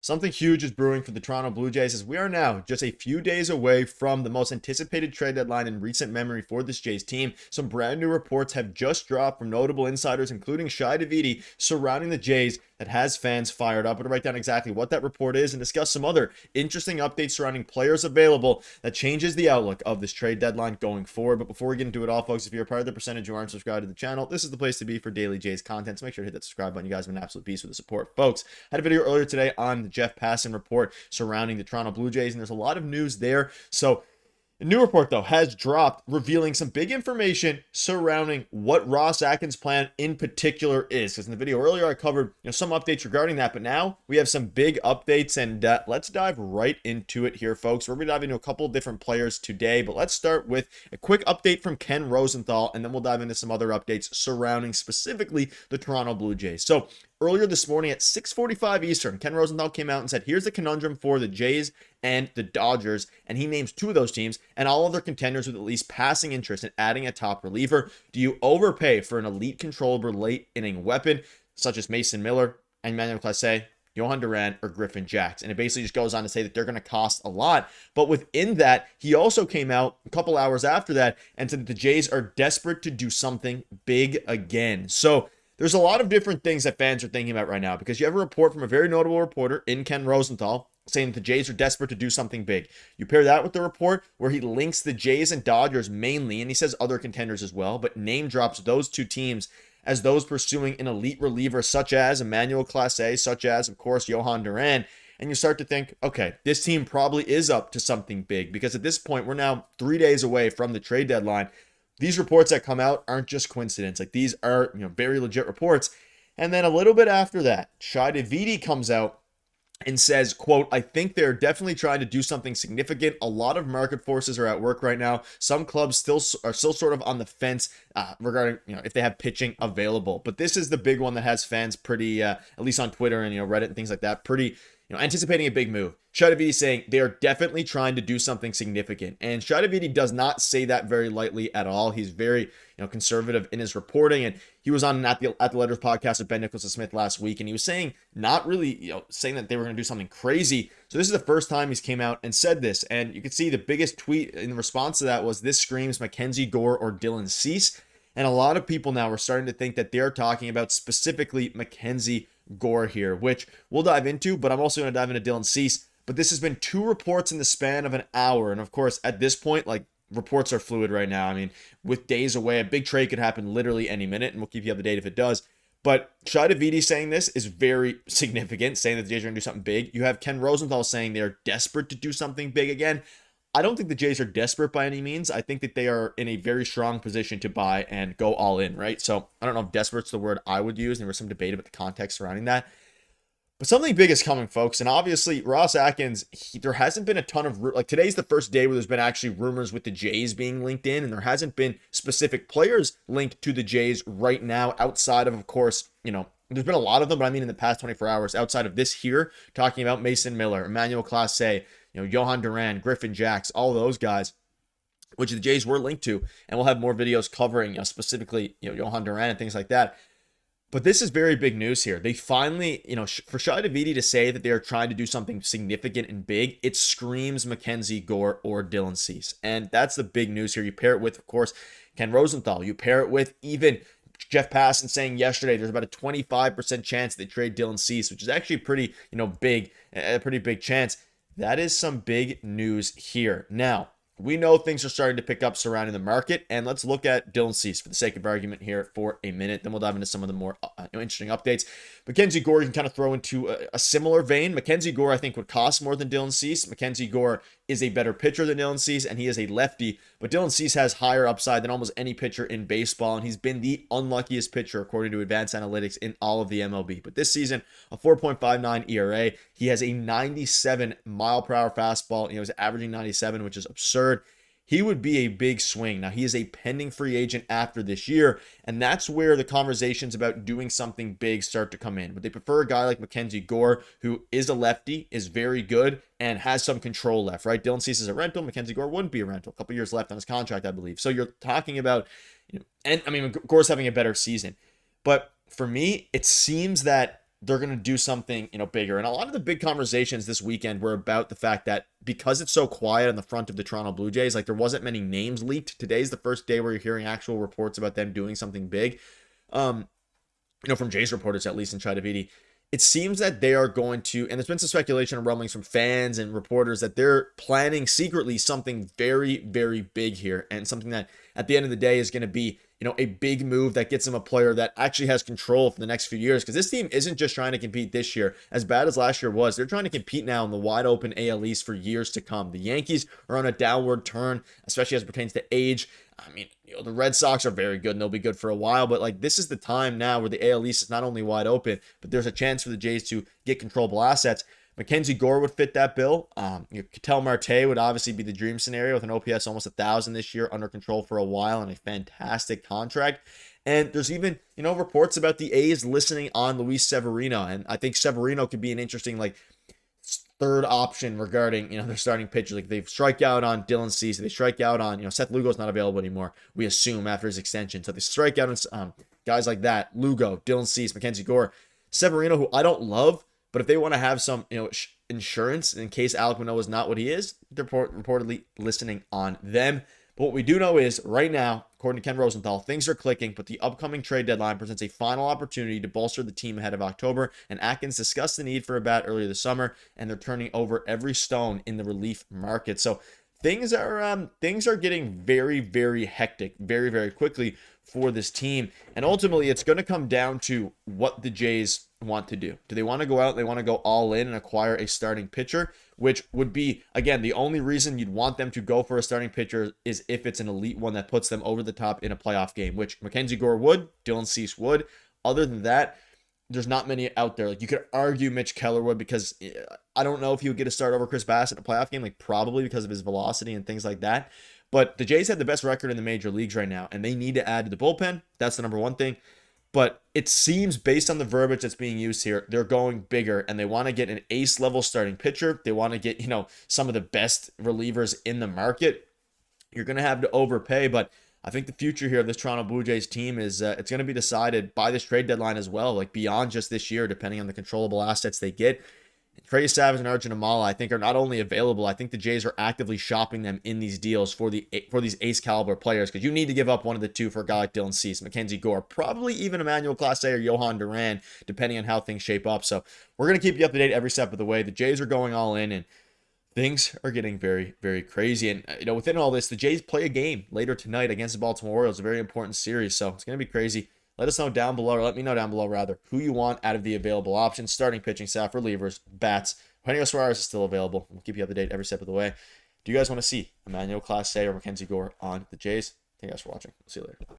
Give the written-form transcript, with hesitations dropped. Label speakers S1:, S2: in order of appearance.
S1: Something huge is brewing for the Toronto Blue Jays as we are now just a few days away from the most anticipated trade deadline in recent memory for this Jays team. Some brand new reports have just dropped from notable insiders, including Shi Davidi, surrounding the Jays that has fans fired up. I'm going to write down exactly what that report is and discuss some other interesting updates surrounding players available that changes the outlook of this trade deadline going forward. But before we get into it all, folks, if you're a part of the percentage who aren't subscribed to the channel, this is the place to be for daily Jays content. So make sure to hit that subscribe button. You guys have been an absolute beast with the support, folks. Had a video earlier today on the Jeff Passan report surrounding the Toronto Blue Jays, and there's a lot of news there. So a new report, though, has dropped revealing some big information surrounding what Ross Atkins' plan in particular is. Because in the video earlier, I covered some updates regarding that, but now we have some big updates, and let's dive right into it here, folks. We're going to dive into a couple of different players today, but let's start with a quick update from Ken Rosenthal, and then we'll dive into some other updates surrounding specifically the Toronto Blue Jays. So earlier this morning at 6:45 Eastern, Ken Rosenthal came out and said, here's the conundrum for the Jays and the Dodgers, and he names two of those teams and all other contenders with at least passing interest in adding a top reliever. Do you overpay for an elite controllable late inning weapon such as Mason Miller, Emmanuel Clase, Johan Duran, or Griffin Jax? And it basically just goes on to say that they're going to cost a lot. But within that, he also came out a couple hours after that and said that the Jays are desperate to do something big again. So there's a lot of different things that fans are thinking about right now, because you have a report from a very notable reporter in Ken Rosenthal saying that the Jays are desperate to do something big. You pair that with the report where he links the Jays and Dodgers mainly, and he says other contenders as well, but name drops those two teams as those pursuing an elite reliever such as Emmanuel Clase, such as, of course, Johan Duran. And you start to think, okay, this team probably is up to something big, because at this point, we're now 3 days away from the trade deadline. These reports that come out aren't just coincidence. Like, these are, very legit reports. And then a little bit after that, Shi Davidi comes out and says, quote, I think they're definitely trying to do something significant. A lot of market forces are at work right now. Some clubs are still sort of on the fence regarding, if they have pitching available. But this is the big one that has fans pretty, at least on Twitter and, Reddit and things like that, pretty, anticipating a big move. Shi Davidi saying they are definitely trying to do something significant. And Shi Davidi does not say that very lightly at all. He's very, conservative in his reporting. And he was on at the Letters podcast with Ben Nicholson-Smith last week, and he was saying not really, saying that they were going to do something crazy. So this is the first time he's came out and said this. And you can see the biggest tweet in response to that was, this screams Mackenzie Gore or Dylan Cease. And a lot of people now are starting to think that they're talking about specifically Mackenzie Gore here, which we'll dive into, but I'm also going to dive into Dylan Cease. But this has been two reports in the span of an hour. And of course, at this point, reports are fluid right now. I mean, with days away, a big trade could happen literally any minute, and we'll keep you up to date if it does. But Shi Davidi saying this is very significant, saying that the Jays are going to do something big. You have Ken Rosenthal saying they're desperate to do something big again. I don't think the Jays are desperate by any means. I think that they are in a very strong position to buy and go all in, right? So I don't know if desperate's the word I would use. And there was some debate about the context surrounding that. But something big is coming, folks. And obviously, Ross Atkins, there hasn't been a ton of, today's the first day where there's been actually rumors with the Jays being linked in, and there hasn't been specific players linked to the Jays right now outside of course, there's been a lot of them, but I mean in the past 24 hours, outside of this here, talking about Mason Miller, Emmanuel Clase, Johan Duran, Griffin Jax, all those guys, which the Jays were linked to. And we'll have more videos covering, specifically, Johan Duran and things like that. But this is very big news here. They finally, for Shi Davidi to say that they're trying to do something significant and big, it screams Mackenzie Gore or Dylan Cease. And that's the big news here. You pair it with, of course, Ken Rosenthal. You pair it with even Jeff Passan saying yesterday there's about a 25% chance they trade Dylan Cease, which is actually pretty, big, a pretty big chance. That is some big news here. Now, we know things are starting to pick up surrounding the market, and let's look at Dylan Cease for the sake of argument here for a minute. Then we'll dive into some of the more interesting updates. Mackenzie Gore, you can kind of throw into a similar vein. Mackenzie Gore, I think, would cost more than Dylan Cease. Mackenzie Gore is a better pitcher than Dylan Cease, and he is a lefty. But Dylan Cease has higher upside than almost any pitcher in baseball, and he's been the unluckiest pitcher according to advanced analytics in all of the MLB. But this season, a 4.59 ERA. He has a 97 mile per hour fastball. He's averaging 97, which is absurd. He would be a big swing. Now, he is a pending free agent after this year, and that's where the conversations about doing something big start to come in. But they prefer a guy like Mackenzie Gore, who is a lefty, is very good, and has some control left, right? Dylan Cease is a rental. Mackenzie Gore wouldn't be a rental. A couple years left on his contract, I believe. So you're talking about, and I mean, Gore's having a better season. But for me, it seems that they're going to do something, bigger. And a lot of the big conversations this weekend were about the fact that because it's so quiet on the front of the Toronto Blue Jays, like there wasn't many names leaked. Today's the first day where you're hearing actual reports about them doing something big. From Jays reporters, at least in Chidavidi. It seems that they are going to, and there's been some speculation and rumblings from fans and reporters that they're planning secretly something very, very big here, and something that at the end of the day is going to be, a big move that gets them a player that actually has control for the next few years. Because this team isn't just trying to compete this year, as bad as last year was. They're trying to compete now in the wide open AL East for years to come. The Yankees are on a downward turn, especially as it pertains to age. I mean, the Red Sox are very good and they'll be good for a while, but like this is the time now where the AL East is not only wide open, but there's a chance for the Jays to get controllable assets. Mackenzie Gore would fit that bill. Ketel Marte would obviously be the dream scenario with an OPS almost 1,000 this year, under control for a while, and a fantastic contract. And there's even, reports about the A's listening on Luis Severino, and I think Severino could be an interesting third option regarding, their starting pitchers. Like they strike out on Dylan Cease, they strike out on, Seth Lugo's not available anymore, we assume, after his extension. So they strike out on guys like that, Lugo, Dylan Cease, Mackenzie Gore, Severino, who I don't love, but if they want to have some, insurance in case Alek Manoah is not what he is, they're reportedly listening on them. But what we do know is right now, according to Ken Rosenthal, things are clicking, but the upcoming trade deadline presents a final opportunity to bolster the team ahead of October. And Atkins discussed the need for a bat earlier this summer, and they're turning over every stone in the relief market. So things are getting very, very hectic, very, very quickly for this team. And ultimately, it's going to come down to what the Jays want to do. Do they want to go out? They want to go all in and acquire a starting pitcher, which would be, again, the only reason you'd want them to go for a starting pitcher is if it's an elite one that puts them over the top in a playoff game, which Mackenzie Gore would, Dylan Cease would. Other than that, there's not many out there. Like you could argue Mitch Keller would, because I don't know if he would get a start over Chris Bassett in a playoff game, probably because of his velocity and things like that. But the Jays have the best record in the major leagues right now, and they need to add to the bullpen. That's the number one thing. But it seems, based on the verbiage that's being used here, they're going bigger, and they want to get an ace-level starting pitcher. They want to get, some of the best relievers in the market. You're going to have to overpay, but I think the future here of this Toronto Blue Jays team is it's going to be decided by this trade deadline as well, beyond just this year, depending on the controllable assets they get. Trey Savage and Arjun Amala, I think, are not only available, I think the Jays are actively shopping them in these deals for these ace caliber players, because you need to give up one of the two for a guy like Dylan Cease, Mackenzie Gore, probably even Emmanuel Clase or Johan Duran, depending on how things shape up. So we're going to keep you up to date every step of the way. The Jays are going all in, and things are getting very, very crazy. And, within all this, the Jays play a game later tonight against the Baltimore Orioles, a very important series. So it's going to be crazy. Let us know down below, or let me know down below, rather, who you want out of the available options: starting, pitching staff, relievers, bats. Eugenio Suarez is still available. We'll keep you up to date every step of the way. Do you guys want to see Emmanuel Clase or Mackenzie Gore on the Jays? Thank you guys for watching. We'll see you later.